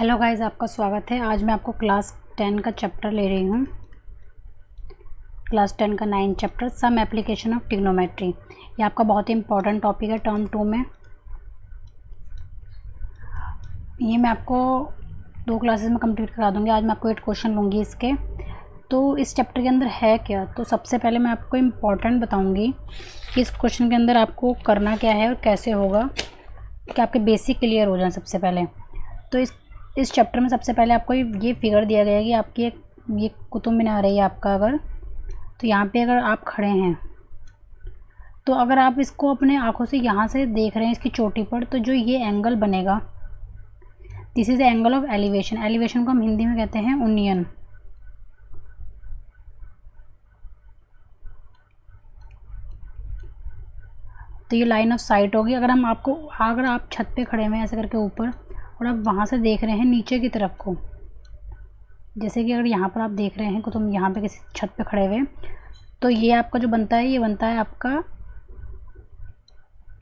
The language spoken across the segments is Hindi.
हेलो गाइस, आपका स्वागत है। आज मैं आपको क्लास 10 का चैप्टर ले रही हूँ। क्लास 10 का 9 chapter some application of trigonometry. ये आपका बहुत ही इंपॉर्टेंट टॉपिक है टर्म 2 में। ये मैं आपको 2 क्लासेस में कंप्लीट करा दूँगी। आज मैं आपको 8 क्वेश्चन लूँगी इसके। तो इस चैप्टर के अंदर है क्या, तो सबसे पहले मैं आपको इम्पॉर्टेंट बताऊँगी कि इस क्वेश्चन के अंदर आपको करना क्या है और कैसे होगा, कि आपके बेसिक क्लियर हो जाए सबसे पहले। तो इस चैप्टर में सबसे पहले आपको ये फिगर दिया गया है कि आपकी ये कुतुब मीनार है। आपका अगर तो यहाँ पे अगर आप खड़े हैं तो अगर आप इसको अपने आँखों से यहाँ से देख रहे हैं इसकी चोटी पर, तो जो ये एंगल बनेगा, this is the angle of elevation. Elevation को हम हिंदी में कहते हैं उन्नयन। तो ये लाइन ऑफ साइट होगी। अगर आप छत पे खड़े हुए हैं ऐसे करके ऊपर, और आप वहाँ से देख रहे हैं नीचे की तरफ को, जैसे कि अगर यहाँ पर आप देख रहे हैं तो तुम यहाँ पे किसी छत पे खड़े हुए, तो ये आपका जो बनता है, ये बनता है आपका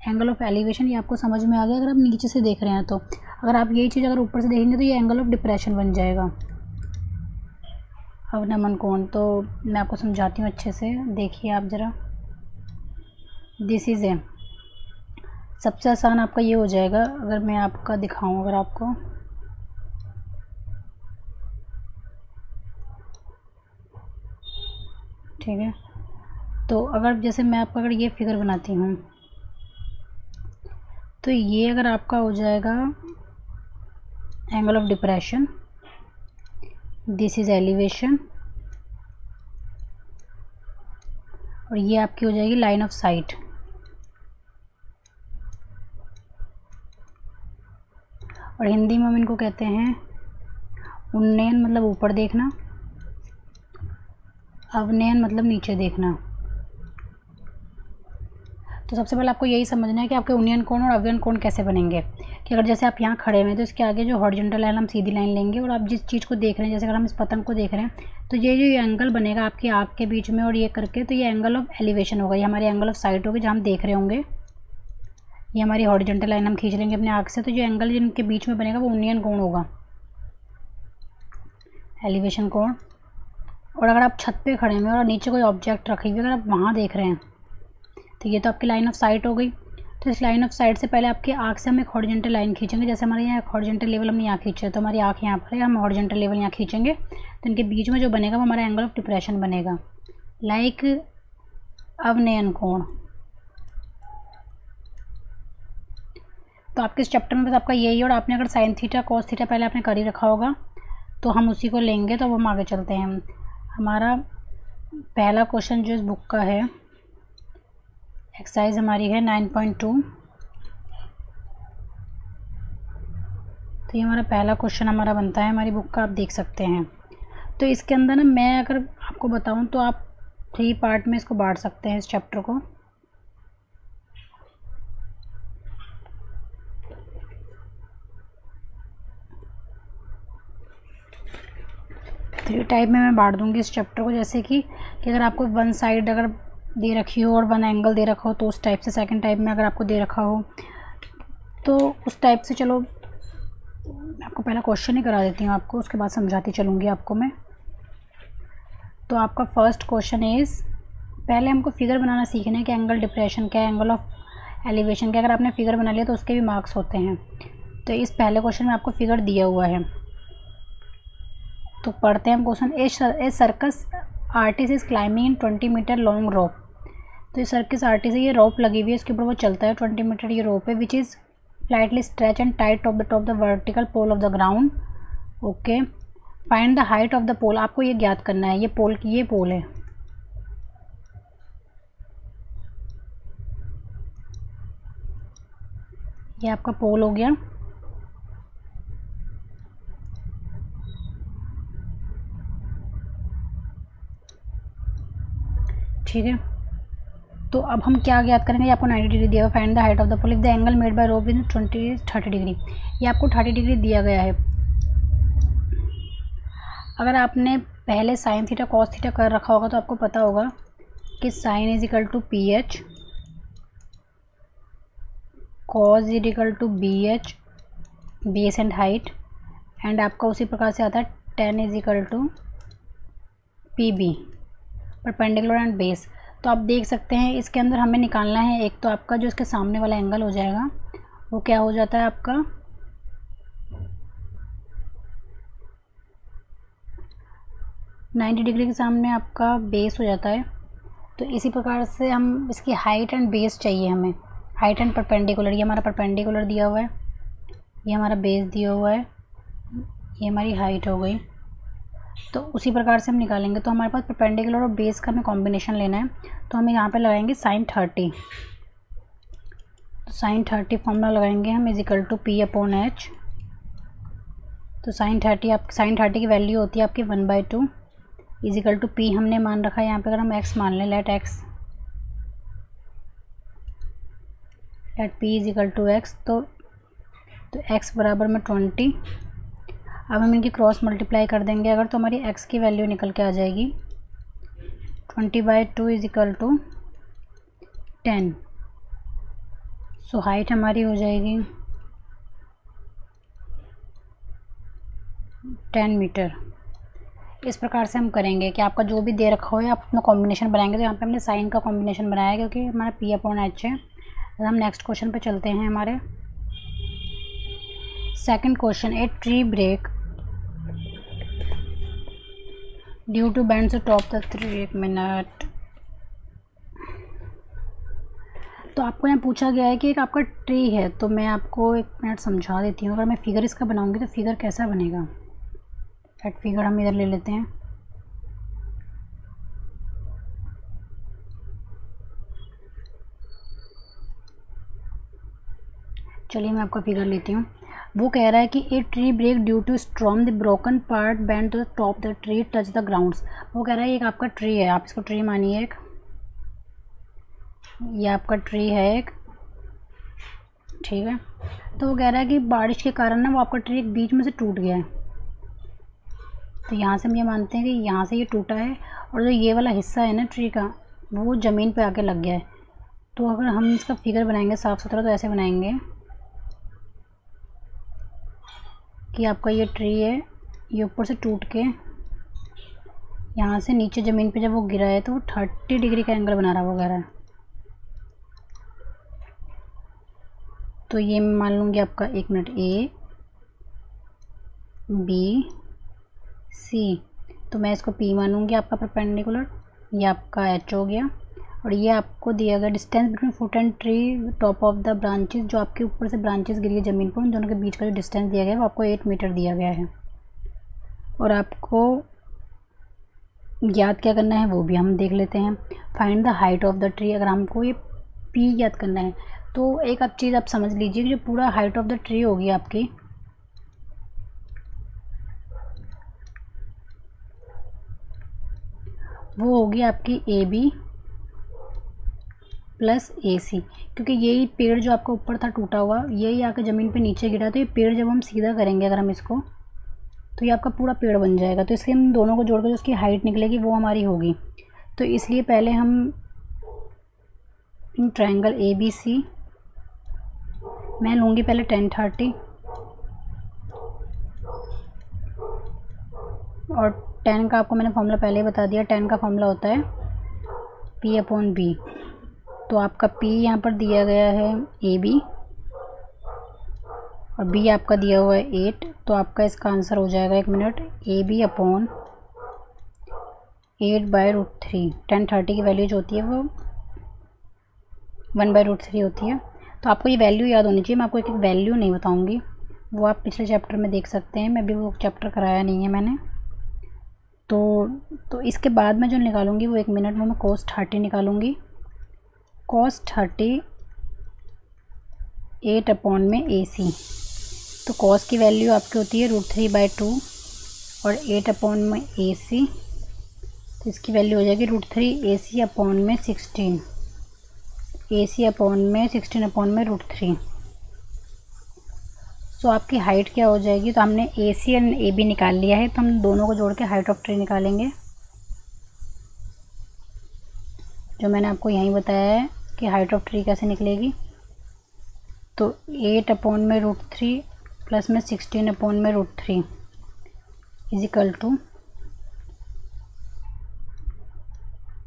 एंगल ऑफ एलिवेशन। ये आपको समझ में आ गया अगर आप नीचे से देख रहे हैं तो। अगर आप यही चीज़ अगर ऊपर से देखेंगे तो ये एंगल ऑफ डिप्रेशन बन जाएगा, अवनमन कोण। तो मैं आपको समझाती हूँ अच्छे से, देखिए आप ज़रा। दिस इज़ ए, सबसे आसान आपका ये हो जाएगा अगर मैं आपका दिखाऊँ, अगर आपको ठीक है। तो अगर जैसे मैं आपका अगर ये फिगर बनाती हूँ, तो ये अगर आपका हो जाएगा angle of depression, this is elevation, और ये आपकी हो जाएगी लाइन ऑफ साइट। और हिंदी में हम इनको कहते हैं उन्नयन, मतलब ऊपर देखना, अवनयन मतलब नीचे देखना। तो सबसे पहले आपको यही समझना है कि आपके उन्नयन कोण और अवयन कोण कैसे बनेंगे। कि अगर जैसे आप यहाँ खड़े हुए हैं तो इसके आगे जो हॉरिजॉन्टल लाइन हम सीधी लाइन लेंगे, और आप जिस चीज़ को देख रहे हैं, जैसे अगर हम इस पतंग को देख रहे हैं, तो ये जो एंगल बनेगा आपकी आँख के बीच में और ये करके, तो ये एंगल ऑफ एलिवेशन होगा। ये हमारी एंगल ऑफ साइट होगी जहाँ हम देख रहे होंगे। ये हमारी हॉरिजॉन्टल लाइन हम खींच लेंगे अपने आँख से, तो जो एंगल जिनके बीच में बनेगा वो उन्नयन कोण होगा, एलिवेशन कोण। और अगर आप छत पे खड़े हैं और नीचे कोई ऑब्जेक्ट रखे हुए, अगर आप वहाँ देख रहे हैं, तो ये तो आपकी लाइन ऑफ साइट हो गई। तो इस लाइन ऑफ साइट से पहले आपकी आँख से हम एक हॉरिजॉन्टल लाइन खींचेंगे। जैसे हमारे यहाँ हॉरिजॉन्टल लेवल हमने यहाँ खींचा है, तो हमारी आँख यहाँ पर है, हम हॉरिजॉन्टल लेवल यहाँ खींचेंगे, तो इनके बीच में जो बनेगा वो हमारा एंगल ऑफ डिप्रेशन बनेगा, लाइक अवनयन कोण। तो आपके इस चैप्टर में बस आपका यही है। और आपने अगर साइन थीटा कॉस थीटा पहले आपने कर ही रखा होगा, तो हम उसी को लेंगे। तो अब हम आगे चलते हैं। हमारा पहला क्वेश्चन जो इस बुक का है, एक्सरसाइज हमारी है 9.2। तो ये हमारा पहला क्वेश्चन हमारा बनता है हमारी बुक का, आप देख सकते हैं। तो इसके अंदर ना, मैं अगर आपको बताऊं तो आप 3 पार्ट में इसको बांट सकते हैं इस चैप्टर को। थ्री टाइप में मैं बांट दूंगी इस चैप्टर को। जैसे कि अगर आपको वन साइड अगर दे रखी हो और वन एंगल दे रखा हो तो उस टाइप से, सेकंड टाइप में अगर आपको दे रखा हो तो उस टाइप से। चलो मैं आपको पहला क्वेश्चन ही करा देती हूँ आपको, उसके बाद समझाती चलूँगी आपको मैं। तो आपका फर्स्ट क्वेश्चन इज़, पहले हमको फिगर बनाना सीखना है कि एंगल डिप्रेशन क्या है, एंगल ऑफ एलिवेशन क्या। अगर आपने फिगर बना लिया तो उसके भी मार्क्स होते हैं। तो इस पहले क्वेश्चन में आपको फिगर दिया हुआ है, तो पढ़ते हैं हम question. A circus artist is climbing in 20 metre long rope. तो ये सर्कस आर्टिस्ट है, ये रोप लगी हुई है, इसके ऊपर वो चलता है 20 मीटर ये रोप है, which is tightly stretch and tight of the vertical pole of the ground. Okay, find the height of the pole. आपको ये ज्ञात करना है, ये पोल की, ये पोल है, ये आपका पोल हो गया। ठीक है, तो अब हम क्या ज्ञात करेंगे। आपको 90 डिग्री दिया हुआ, find the height of the pole if the angle made by rope in 30 degree. ये आपको 30 डिग्री दिया गया है। अगर आपने पहले साइन थीटा कॉस थीटा कर रखा होगा तो आपको पता होगा कि sine is equal to p h, cos is equal to b h, base and height, and आपका उसी प्रकार से आता है 10 is equal to PB, perpendicular and base. तो आप देख सकते हैं इसके अंदर हमें निकालना है एक तो आपका जो इसके सामने वाला एंगल हो जाएगा वो क्या हो जाता है आपका 90 डिग्री के सामने आपका बेस हो जाता है। तो इसी प्रकार से हम इसकी हाइट एंड बेस चाहिए हमें, हाइट एंड परपेंडिकुलर। ये हमारा परपेंडिकुलर दिया हुआ है, ये हमारा बेस दिया हुआ है, ये हमारी हाइट हो गई। तो उसी प्रकार से हम निकालेंगे। तो हमारे पास परपेंडिकुलर और बेस का हमें कॉम्बिनेशन लेना है। तो हम यहाँ पे लगाएंगे sin 30। तो sin 30 फॉर्मूला लगाएंगे हम इज इक्वल टू P/H। तो sin 30 की वैल्यू होती है आपकी 1/2 इज इक्वल टू P हमने मान रखा है यहाँ पे। अगर हम x मान लें, let P is equal to x, तो x बराबर में 20। अब हम इनकी क्रॉस मल्टीप्लाई कर देंगे अगर, तो हमारी x की वैल्यू निकल के आ जाएगी 20/2 is equal to 10। So height हमारी हो जाएगी 10 मीटर। इस प्रकार से हम करेंगे कि आपका जो भी दे रखा हो आप अपना कॉम्बिनेशन बनाएंगे। तो यहाँ पे हमने साइन का कॉम्बिनेशन बनाया है क्योंकि हमारा P/H है। तो हम नेक्स्ट क्वेश्चन पे चलते हैं। हमारे second question, a tree break due to bend to top the tree. 1 minute. तो आपको यहाँ पूछा गया है कि एक आपका ट्री है, तो मैं आपको 1 मिनट समझा देती हूँ। अगर मैं फिगर इसका बनाऊँगी तो फिगर कैसा बनेगा। एट फिगर हम इधर ले लेते हैं। चलिए मैं आपका फिगर लेती हूँ। वो कह रहा है कि a tree break due to storm the broken part bend to the top the tree touch the grounds. वो कह रहा है एक आपका ट्री है, आप इसको ट्री मानिए एक, ये आपका ट्री है एक, ठीक है। तो वो कह रहा है कि बारिश के कारण ना वो आपका ट्री एक बीच में से टूट गया है। तो यहाँ से हम ये मानते हैं कि यहाँ से ये टूटा है और जो ये वाला हिस्सा है ना ट्री का वो ज़मीन पे आके लग गया है। तो अगर हम इसका फिगर बनाएंगे साफ़ सुथरा तो ऐसे बनाएंगे कि आपका ये ट्री है, ये ऊपर से टूट के यहाँ से नीचे ज़मीन पे जब वो गिरा है तो वो 30 डिग्री का एंगल बना रहा है वगैरह। तो ये मैं मान लूँगी आपका 1 मिनट A B C। तो मैं इसको P मानूँगी आपका परपेंडिकुलर, ये आपका H हो गया। और ये आपको दिया गया distance between foot and tree top of the branches, जो आपके ऊपर से ब्रांचेस गिरी है ज़मीन पर, उन दोनों के बीच का जो डिस्टेंस दिया गया है वो आपको 8 मीटर दिया गया है। और आपको याद क्या करना है वो भी हम देख लेते हैं। Find the height of the tree. अगर हमको ये P याद करना है तो एक आप चीज़ आप समझ लीजिए कि जो पूरा हाइट ऑफ द ट्री होगी आपकी, वो होगी आपकी AB प्लस AC। क्योंकि यही पेड़ जो आपका ऊपर था टूटा हुआ, यही आकर ज़मीन पे नीचे गिरा, तो ये पेड़ जब हम सीधा करेंगे अगर हम इसको, तो ये आपका पूरा पेड़ बन जाएगा। तो इसलिए हम दोनों को जोड़कर जो उसकी हाइट निकलेगी वो हमारी होगी। तो इसलिए पहले हम इन ट्रायंगल ABC मैं लूँगी पहले 10 30 और 10 का आपको मैंने फॉर्मूला पहले ही बता दिया। 10 का फॉर्मूला होता है P/B। तो आपका P यहाँ पर दिया गया है AB और B आपका दिया हुआ है 8। तो आपका इसका आंसर हो जाएगा 1 मिनट AB/8/√3। 10 30 की वैल्यू जो होती है वो 1/√3 होती है। तो आपको ये वैल्यू याद होनी चाहिए। मैं आपको एक वैल्यू नहीं बताऊंगी, वो आप पिछले चैप्टर में देख सकते हैं। मैं भी वो चैप्टर कराया नहीं है मैंने। तो इसके बाद मैं जो निकालूंगी वो 1 मिनट में मैं cos 30 निकालूंगी। cos 30 8/AC। तो cos की वैल्यू आपकी होती है √3/2 और 8/AC। तो इसकी वैल्यू हो जाएगी √3AC/16। AC/16/√3। सो आपकी हाइट क्या हो जाएगी। तो हमने AC और AB निकाल लिया है, तो हम दोनों को जोड़ के हाइट ऑफ ट्री निकालेंगे, जो मैंने आपको यहीं बताया है कि हाइट ऑफ ट्री कैसे निकलेगी। तो 8/√3 प्लस में 16 अपॉन में √3 इज इक्वल टू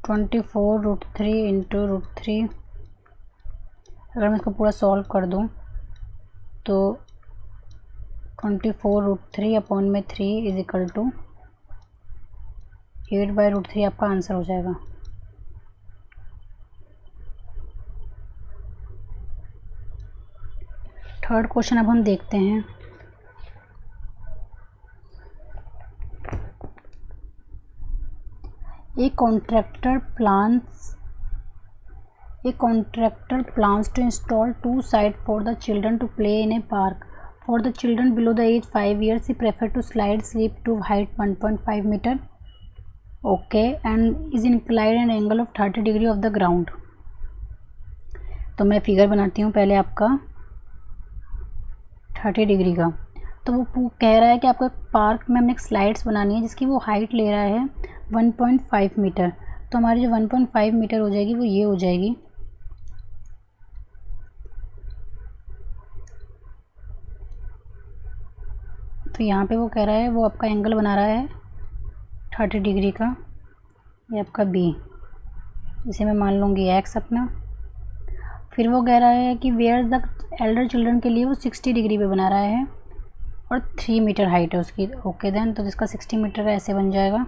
24√3 इंटू √3। अगर मैं इसको पूरा सॉल्व कर दूं तो 24√3 अपॉन में 3 इज इक्वल टू 8/√3 आपका आंसर हो जाएगा। थर्ड क्वेश्चन अब हम देखते हैं। A contractor plans to install 2 slides for the children to play in a park. For the children below the age 5 years, he prefer to slide slip to height 1.5 meter. Okay, and is inclined an angle of 30 degree of the ground. तो मैं फिगर बनाती हूँ पहले आपका 30 डिग्री का। तो वो कह रहा है कि आपको पार्क में हमने एक स्लाइड्स बनानी है जिसकी वो हाइट ले रहा है 1.5 मीटर। तो हमारी जो 1.5 मीटर हो जाएगी वो ये हो जाएगी। तो यहाँ पे वो कह रहा है वो आपका एंगल बना रहा है 30 डिग्री का, ये आपका बी, इसे मैं मान लूँगी एक्स अपना। फिर वो कह रहा है कि वेयर द एल्डर चिल्ड्रन के लिए वो 60 डिग्री पे बना रहा है और 3 मीटर हाइट है उसकी। ओके देन, तो जिसका 60 मीटर का ऐसे बन जाएगा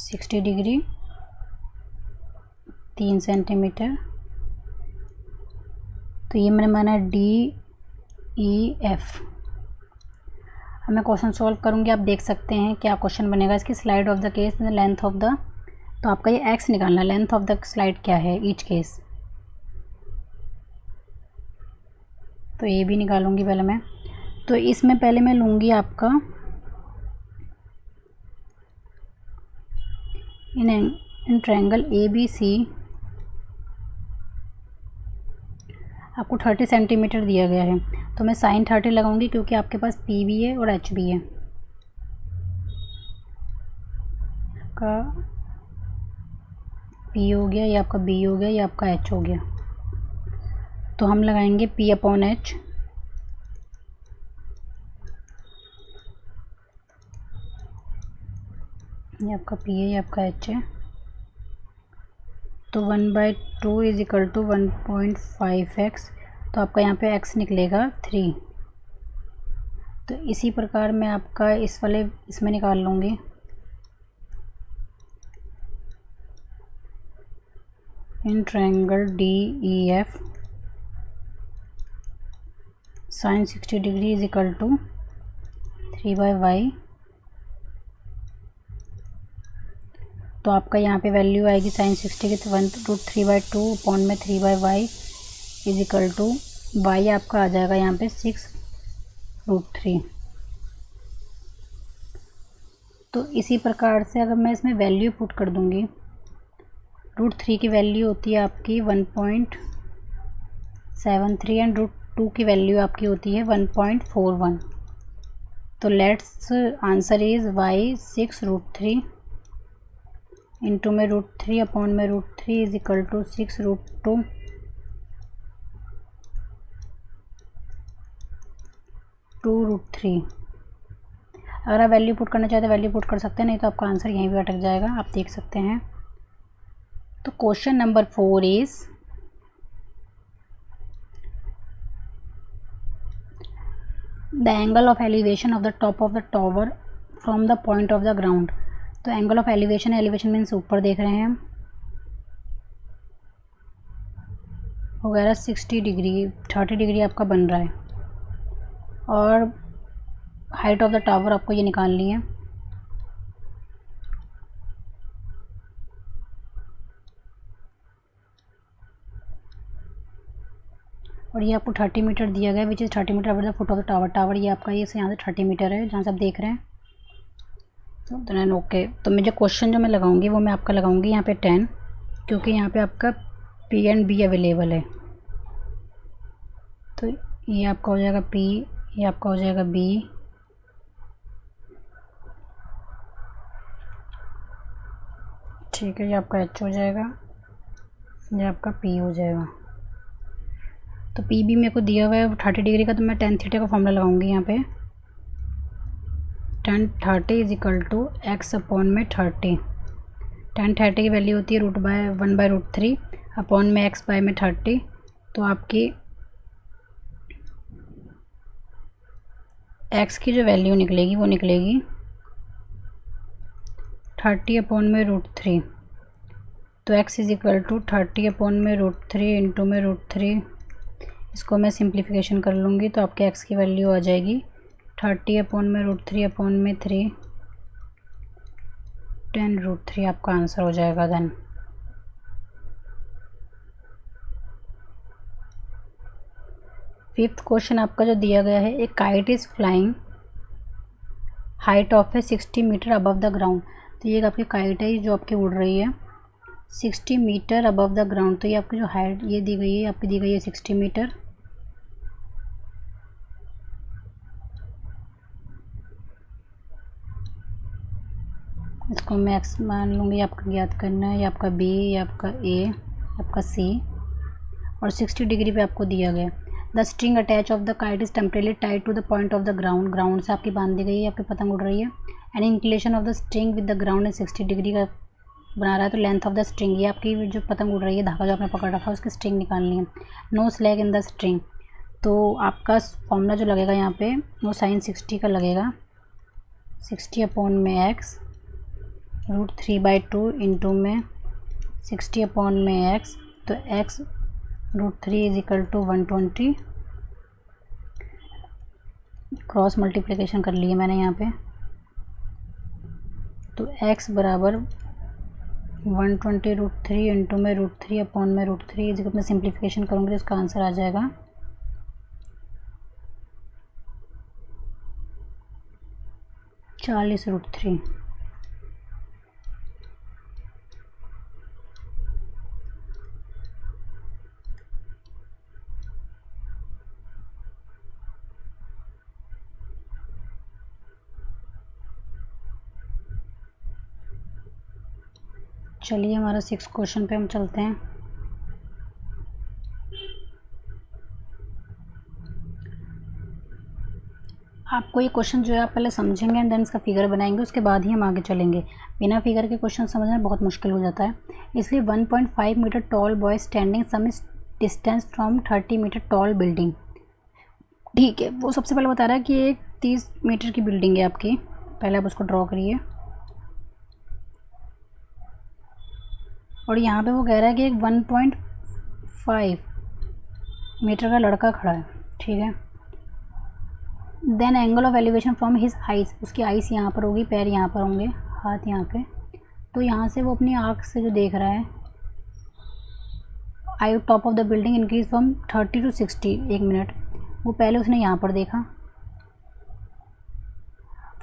60 डिग्री 3 सेंटीमीटर। तो ये मैंने माना DEF। अब मैं क्वेश्चन सॉल्व करूँगी, आप देख सकते हैं क्या क्वेश्चन बनेगा। इसकी slide of the case length of the, तो आपका ये एक्स निकालना, लेंथ ऑफ द स्लाइड क्या है ईच केस। तो ये भी निकालूंगी पहले मैं। तो इसमें पहले मैं लूँगी आपका इन ट्रायंगल ABC आपको 30 सेंटीमीटर दिया गया है। तो मैं साइन 30 लगाऊंगी क्योंकि आपके पास P भी है और H भी है। आपका P हो गया, ये आपका B हो गया, ये आपका H हो गया। तो हम लगाएंगे P/H। ये आपका P है, ये आपका H है। तो 1/2 इज इक्वल टू 1.5x। तो आपका यहाँ पे x निकलेगा 3। तो इसी प्रकार मैं आपका इस वाले इसमें निकाल लूँगी। In triangle DEF sine 60 degree is equal to 3/y। तो आपका यहाँ पे वैल्यू आएगी साइन 60 की, तो 1√3/2 अपॉन में 3/y is equal to y आपका आ जाएगा यहाँ पे 6√3। तो इसी प्रकार से अगर मैं इसमें वैल्यू पुट कर दूँगी, √3 की वैल्यू होती है आपकी 1.73 एंड √2 की वैल्यू आपकी होती है 1.41। तो let's answer is y 6√3 into में √3 अपॉन में √3 इज इक्वल टू 6√2 2√3। अगर आप वैल्यू पुट करना चाहते हैं वैल्यू पुट कर सकते हैं, नहीं तो आपका आंसर यहीं पे अटक जाएगा, आप देख सकते हैं। तो question number 4 is the angle of elevation of the top of the tower from the point of the ground. तो angle of elevation, elevation means ऊपर देख रहे हैं हम, वगैरह 60 डिग्री 30 डिग्री आपका बन रहा है। और हाइट ऑफ द टावर आपको ये निकालनी है। और ये आपको 30 मीटर दिया गया, which is 30 metre our the foot of the tower. Tower ये आपका ये यहाँ से 30 मीटर है जहाँ से आप देख रहे हैं। तो देन ओके, तो मैं जो क्वेश्चन जो मैं लगाऊंगी वो मैं आपका लगाऊंगी यहाँ पे 10, क्योंकि यहाँ पे आपका P एंड B अवेलेबल है। तो ये आपका हो जाएगा P, ये आपका हो जाएगा B, ठीक है, ये आपका H हो जाएगा, ये आपका P हो जाएगा। तो पी बी मेरे को दिया हुआ है 30 डिग्री का, तो मैं tan थीटा का फॉर्मूला लगाऊंगी यहाँ पे। tan 30 is equal to x upon में 30। tan 30 की वैल्यू होती है √1/√3 अपॉन में x बाय में 30। तो आपकी x की जो वैल्यू निकलेगी वो निकलेगी 30 अपॉन में √3। तो x is equal to 30 upon में √3 इंटू में √3। इसको मैं सिंप्लीफिकेशन कर लूँगी तो आपके x की वैल्यू आ जाएगी 30 अपॉन में √3 अपॉन में 3, 10√3 आपका आंसर हो जाएगा। देन फिफ्थ क्वेश्चन आपका जो दिया गया है, एक kite is flying, height of है 60 मीटर अबव द ग्राउंड। तो ये आपकी काइट है जो आपकी उड़ रही है 60 मीटर अबव द ग्राउंड। तो ये आपकी जो हाइट ये दी गई है, आपकी दी गई है 60 मीटर। इसको मैं एक्स मान लूँगी, आपका ज्ञात करना है, ये आपका बी, ये आपका ए, आपका सी, और 60 डिग्री पे आपको दिया गया। The string attach of the kite is temporarily tied to the point of the ground. Ground से आपकी बांध दी गई है, आपकी पतंग उड़ रही है। And inclination of the string with the ground is 60 degree का बना रहा है। तो लेंथ ऑफ द स्ट्रिंग, ये आपकी जो पतंग उड़ रही है, धागा जो आपने पकड़ रखा है उसकी स्ट्रिंग निकालनी है। No slack in the string. तो आपका फॉर्मूला जो लगेगा यहाँ पे वो sin 60 का लगेगा, 60 अपॉन में एक्स √3/2 इंटू में 60 अपॉन में एक्स। तो x √3 is equal to 120। Cross multiplication कर लिए मैंने यहाँ पे। तो x बराबर 120 √3 इंटू में √3 अपॉन में √3 इस मैं सिंप्लीफिकेशन करूँगी तो इसका आंसर आ जाएगा 40√3। चलिए हमारा 6 क्वेश्चन पे हम चलते हैं। आपको ये क्वेश्चन जो है आप पहले समझेंगे एंड देन इसका फिगर बनाएंगे, उसके बाद ही हम आगे चलेंगे। बिना फिगर के क्वेश्चन समझना बहुत मुश्किल हो जाता है। इसलिए 1.5 metre tall boy standing some distance from 30 metre tall building. ठीक है, वो सबसे पहले बता रहा है कि एक 30 मीटर की बिल्डिंग है आपकी। पहले आप उसको ड्रॉ करिए और यहाँ पे वो कह रहा है कि एक 1.5 मीटर का लड़का खड़ा है। ठीक है, then angle of elevation from his eyes, उसकी आइस यहाँ पर होगी, पैर यहाँ पर होंगे, हाथ यहाँ पे। तो यहाँ से वो अपनी आँख से जो देख रहा है, I top of the building increase from 30 to 60। 1 minute, वो पहले उसने यहाँ पर देखा,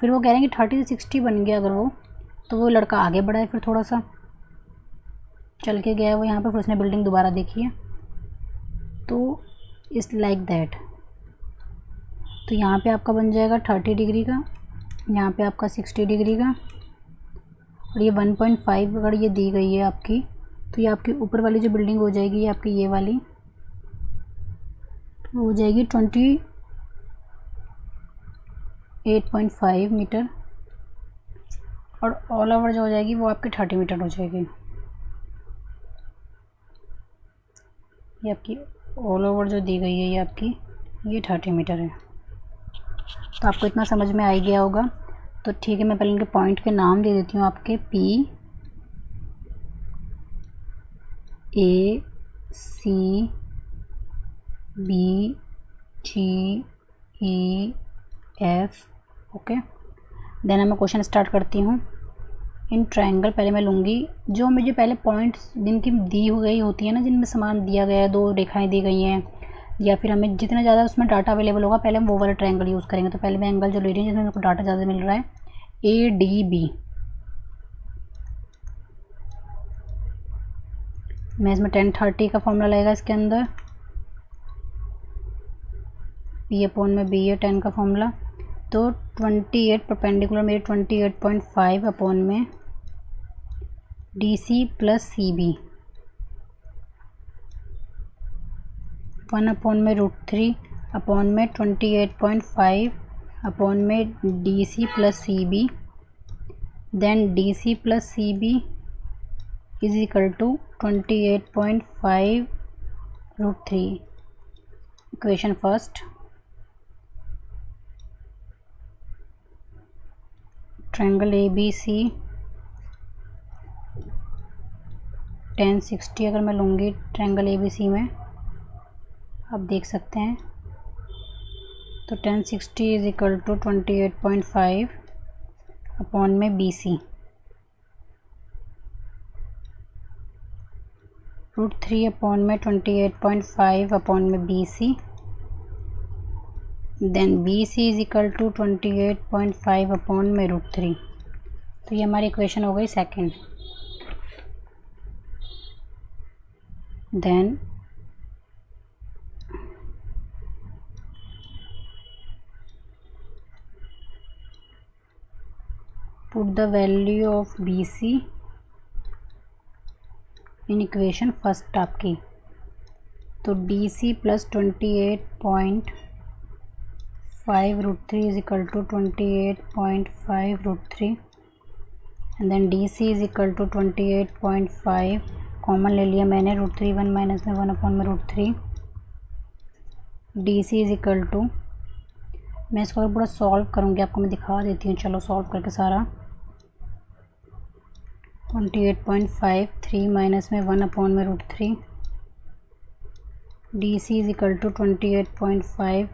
फिर वो कह रहे हैं कि 30 से 60 बन गया अगर वो, तो वो लड़का आगे बढ़ा है, फिर थोड़ा सा चल के गया है वो यहाँ पर, फिर उसने बिल्डिंग दोबारा देखी है। तो इट्स लाइक दैट। तो यहाँ पे आपका बन जाएगा 30 डिग्री का, यहाँ पे आपका 60 डिग्री का, और ये 1.5 अगर ये दी गई है आपकी, तो ये आपकी ऊपर वाली जो बिल्डिंग हो जाएगी, ये आपकी ये वाली तो हो जाएगी 28.5 मीटर, और ऑल ओवर जो हो जाएगी वो आपकी 30 मीटर हो जाएगी। ये आपकी ऑल ओवर जो दी गई है ये आपकी ये 30 मीटर है। तो आपको इतना समझ में आ ही गया होगा। तो ठीक है, मैं पहले इनके पॉइंट के नाम दे देती हूँ आपके P, A, C, B, G, E, F। Okay, then मैं क्वेश्चन स्टार्ट करती हूँ। इन ट्रायंगल पहले मैं लूँगी जो मुझे पहले पॉइंट्स जिनकी दी हो गई होती है ना, जिनमें सामान दिया गया है, 2 रेखाएं दी गई हैं, या फिर हमें जितना ज़्यादा उसमें डाटा अवेलेबल होगा पहले हम वो वाला ट्रायंगल यूज़ करेंगे। तो पहले मैं एंगल जो ले रही हूँ जिसमें मेरे को डाटा ज़्यादा मिल रहा है, ADB। मैं इसमें 10/30 का फॉर्मूला लगेगा इसके अंदर, P अपॉन में B है 10 का फॉर्मूला। तो 28 परपेंडिकुलर मेरे 28.5 अपॉन में DC प्लस CB, 1/√3 अपॉन में 28.5 अपॉन में DC plus CB, then DC plus CB is equal to 28.5√3। Equation first, triangle ABC tan 60 अगर मैं लूँगी ट्रायंगल ABC में, आप देख सकते हैं, तो tan 60 is equal to 28.5 upon में BC, √3 अपॉन में 28.5 अपॉन में BC, then BC is equal to 28.5 upon में √3। तो ये हमारी इक्वेशन हो गई second. Then put the value of BC in equation first आपकी, तो DC plus 28.5√3 is equal to 28.5√3 and then DC is equal to 28.5, common ले लिया मैंने, √3 1 माइनस में 1 अपॉन में √3, DC इज इक्वल टू, मैं इसको पूरा सॉल्व करूँगी, आपको मैं दिखा देती हूँ, चलो सॉल्व करके सारा, 28.5 3 माइनस में 1 अपॉन में √3, DC is equal to 28.5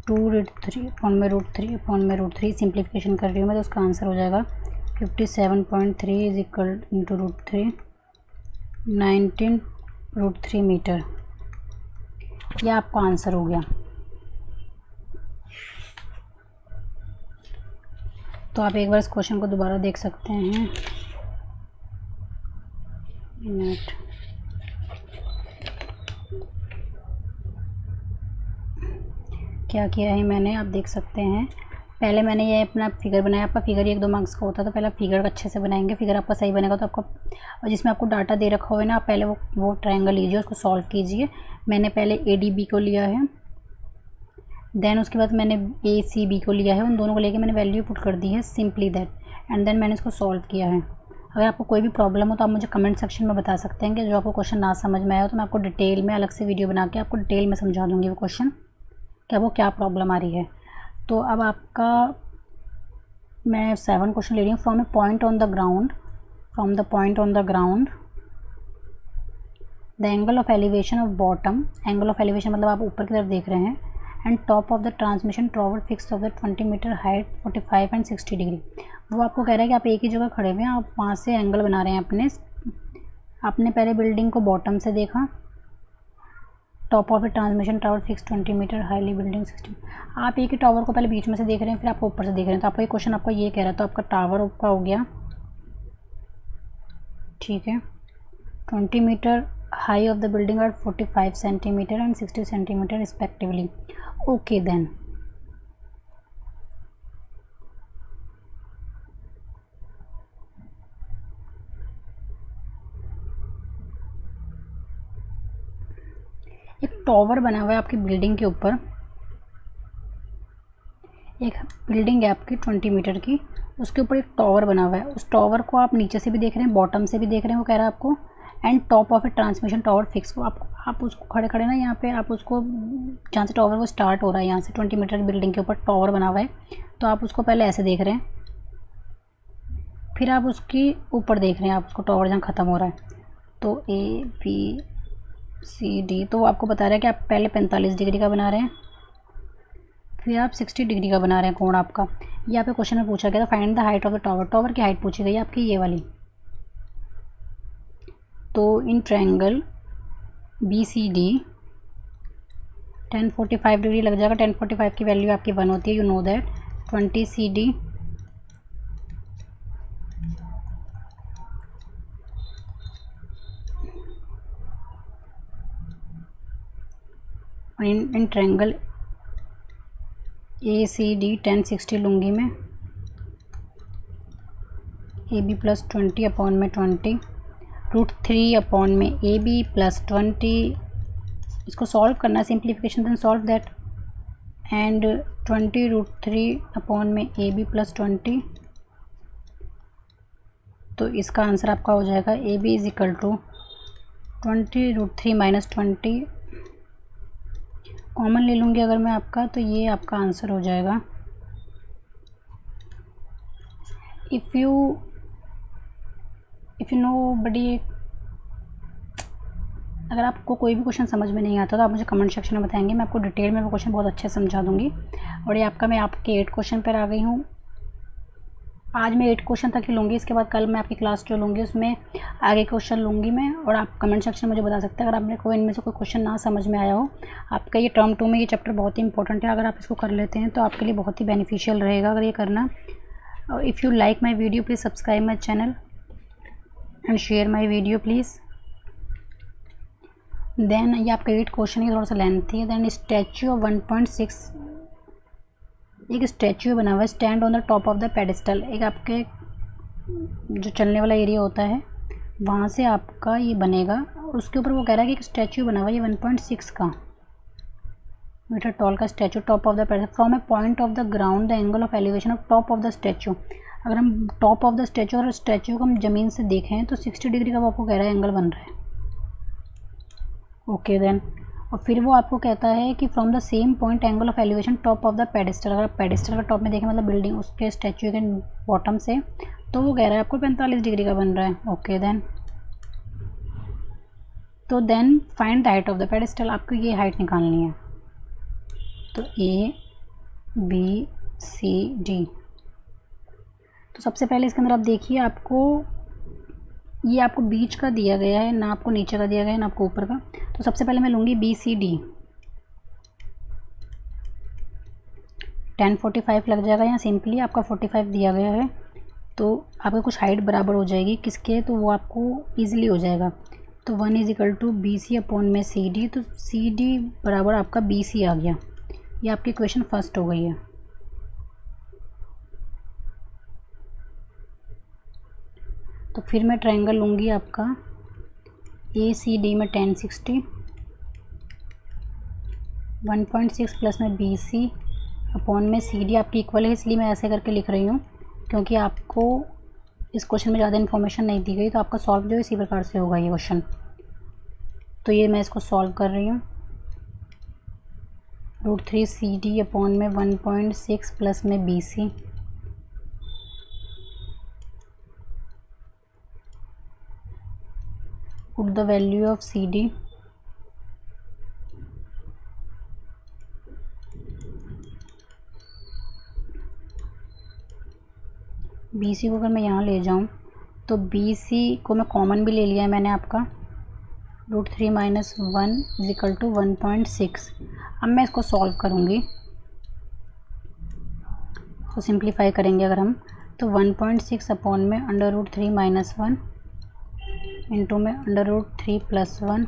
2√3 upon में √3 अपॉन में √3, सिंप्लीफिकेशन कर रही हूँ मैं, तो उसका आंसर हो जाएगा 57.3 इज इक्वल इंटू √3 19√3 मीटर। यह आपका आंसर हो गया। तो आप एक बार इस क्वेश्चन को दोबारा देख सकते हैं। मिनट, क्या किया है मैंने, आप देख सकते हैं। पहले मैंने ये अपना फिगर बनाया, आपका फिगर 1-2 मार्क्स का होता है, तो पहले आप फिगर अच्छे से बनाएंगे, फिगर आपका सही बनेगा तो आपको, और जिसमें आपको डाटा दे रखा हुआ है ना, आप पहले वो ट्रायंगल लीजिए, उसको सॉल्व कीजिए। मैंने पहले ADB को लिया है, देन उसके बाद मैंने ACB को लिया है, उन दोनों को लेके मैंने वैल्यू पुट कर दी है, सिंपली दैट, एंड देन मैंने इसको सॉल्व किया है। अगर आपको कोई भी प्रॉब्लम हो तो आप मुझे कमेंट सेक्शन में बता सकते हैं कि जो आपको क्वेश्चन ना समझ में आया हो, तो मैं आपको डिटेल में अलग से वीडियो बना के आपको डिटेल में समझा दूँगी वो क्वेश्चन, क्या वो क्या प्रॉब्लम आ रही है। तो अब आपका मैं 7 क्वेश्चन ले रही हूँ। From the point on the ground the angle of elevation of bottom, angle of elevation मतलब आप ऊपर की तरफ देख रहे हैं, and top of the transmission tower fix of the 20 metre height 45 and 60 degree. वो आपको कह रहा है कि आप एक ही जगह खड़े हुए हैं, आप वहाँ से एंगल बना रहे हैं आपने पहले बिल्डिंग को बॉटम से देखा, top of the transmission tower fix 20 metre highly building 60। आप एक ही टावर को पहले बीच में से देख रहे हैं, फिर आप ऊपर से देख रहे हैं, तो आपका ये क्वेश्चन आपको ये कह रहा है, तो आपका टावर का हो गया, ठीक है, 20 metre high of the building are 45 centimetre and 60 centimetre respectively. Okay then एक टावर बना हुआ है आपकी बिल्डिंग के ऊपर, एक बिल्डिंग है आपकी 20 मीटर की, उसके ऊपर एक टावर बना हुआ है। उस टावर को आप नीचे से भी देख रहे हैं, बॉटम से भी देख रहे हैं, वो कह रहा है आपको, and top of A transmission tower fix. वो आप उसको खड़े खड़े ना यहाँ पे, आप उसको जहाँ से टावर वो स्टार्ट हो रहा है, यहाँ से 20 मीटर की बिल्डिंग के ऊपर टावर बना हुआ है, तो आप उसको पहले ऐसे देख रहे हैं, फिर आप उसकी ऊपर देख रहे हैं, आप उसको टावर जहाँ ख़त्म हो रहा है, तो ABCD, तो वो आपको बता रहा है कि आप पहले 45 डिग्री का बना रहे हैं, फिर आप 60 डिग्री का बना रहे हैं कोण आपका। ये आपके क्वेश्चन में पूछा गया था, find the height of the tower. Tower की हाइट पूछी गई है आपकी ये वाली। तो इन ट्रायंगल BCD 1045 डिग्री लग जाएगा। 1045 की वैल्यू आपकी 1 होती है, you know that. 20 CD in triangle ACD 1060 लूँगी मैं, AB प्लस 20 अपॉन में 20, √3 अपॉन में AB प्लस 20 इसको सॉल्व करना है, simplification, then solve that, and 20√3 upon में ए बी प्लस 20। तो इसका आंसर आपका हो जाएगा A B is equal to 20√3 minus 20। Common ले लूँगी अगर मैं आपका, तो ये आपका आंसर हो जाएगा। इफ़ यू नो बडी, अगर आपको कोई भी क्वेश्चन समझ में नहीं आता तो आप मुझे कमेंट सेक्शन में बताएंगे, मैं आपको डिटेल में वो क्वेश्चन बहुत अच्छे से समझा दूंगी। और ये मैं आपके 8 क्वेश्चन पर आ गई हूँ। आज मैं 8 क्वेश्चन तक ही लूँगी, इसके बाद कल मैं आपकी क्लास जो लूँगी उसमें आगे क्वेश्चन लूँगी मैं। और आप कमेंट सेक्शन में मुझे बता सकते हैं अगर आपने कोई इनमें से कोई क्वेश्चन ना समझ में आया हो। आपका ये टर्म 2 में ये चैप्टर बहुत ही इंपॉर्टेंट है, अगर आप इसको कर लेते हैं तो आपके लिए बहुत ही बेनिफिशियल रहेगा अगर ये करना। If you like my video please subscribe my channel and share my video please. Then ये आपका 8 क्वेश्चन ही थोड़ा सा लेंथी है। देन स्टैचू ऑफ 1.6, एक स्टैचू बना हुआ है, stand on the top of the pedestal. एक आपके जो चलने वाला एरिया होता है वहाँ से आपका ये बनेगा, और उसके ऊपर वो कह रहा है कि एक स्टैचू बना हुआ है ये 1.6 का मीटर टॉल का statue, top of the pedestal, from A point of the ground the angle of elevation of top of the statue. अगर हम टॉप ऑफ द स्टैचू और स्टैचू को हम ज़मीन से देखें तो 60 डिग्री का वो आपको कह रहा है एंगल बन रहा है। ओके देन, और फिर वो आपको कहता है कि from the same point angle of elevation top of the pedestal. अगर आप पेडिस्टल का टॉप में देखें मतलब बिल्डिंग उसके स्टैचू के बॉटम से, तो वो कह रहा है आपको 45 डिग्री का बन रहा है। ओके देन, तो then find the height of the pedestal, आपको ये हाइट निकालनी है। तो ए बी सी डी, तो सबसे पहले इसके अंदर आप देखिए ये आपको बीच का दिया गया है, ना आपको नीचे का दिया गया है ना आपको ऊपर का। तो सबसे पहले मैं लूँगी बी सी डी, 1045 लग जाएगा, यहाँ सिंपली आपका 45 दिया गया है। तो आपका कुछ हाइट बराबर हो जाएगी किसके, तो वो आपको ईजिली हो जाएगा। तो 1 is equal to B C upon में सी डी, तो सी डी बराबर आपका बी सी आ गया। ये आपकी क्वेश्चन फर्स्ट हो गई है। तो फिर मैं ट्रायंगल लूँगी आपका ए सी डी में 1060, 1.6 प्लस में बी सी अपॉन में सी डी आपकी इक्वल है, इसलिए मैं ऐसे करके लिख रही हूँ क्योंकि आपको इस क्वेश्चन में ज़्यादा इन्फॉर्मेशन नहीं दी गई, तो आपका सॉल्व जो है इसी प्रकार से होगा ये क्वेश्चन। तो ये मैं इसको सॉल्व कर रही हूँ। √3 सी डी अपॉन में 1.6 प्लस में B C, put the value of CD, BC को अगर मैं यहाँ ले जाऊँ तो BC को मैं कॉमन भी ले लिया है मैंने आपका, √3 माइनस 1 इज इक्वल टू 1.6। अब मैं इसको सॉल्व करूँगी, तो सिंप्लीफाई करेंगे अगर हम, तो 1.6 अपॉन में √3 माइनस 1 इंटू में √3 प्लस 1।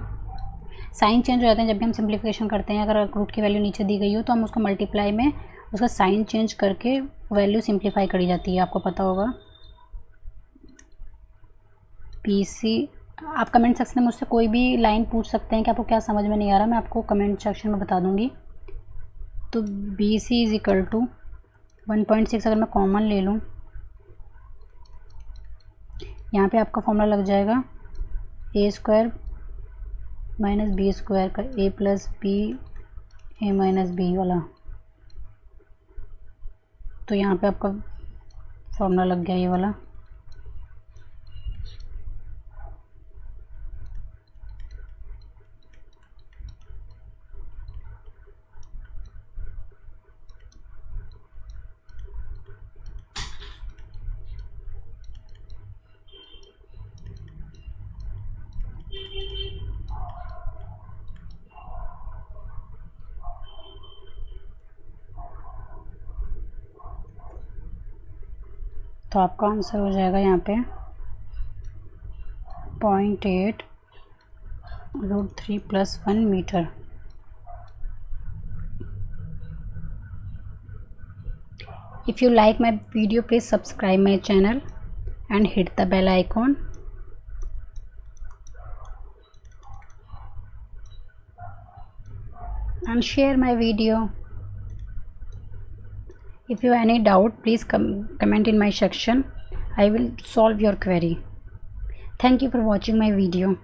साइन चेंज हो जाते हैं जब भी हम सिंप्लीफिकेशन करते हैं। अगर रूट की वैल्यू नीचे दी गई हो तो हम उसको मल्टीप्लाई में उसका साइन चेंज करके वैल्यू सिंप्लीफाई करी जाती है, आपको पता होगा। PC, आप कमेंट सेक्शन में मुझसे कोई भी लाइन पूछ सकते हैं कि आपको क्या समझ में नहीं आ रहा, मैं आपको कमेंट सेक्शन में बता दूंगी। तो BC इज इक्वल टू 1.6 अगर मैं कॉमन ले लूँ, यहाँ पे आपका फॉर्मूला लग जाएगा A² माइनस B² का, A plus B A minus B वाला। तो यहाँ पे आपका फॉर्मूला लग गया ये वाला। तो आपका आंसर हो जाएगा यहाँ पे 0.8 √3 plus 1 metre. If you like my video, please subscribe my channel and hit the bell icon. and share my video. If you have any doubt, please comment in my section. I will solve your query. Thank you for watching my video.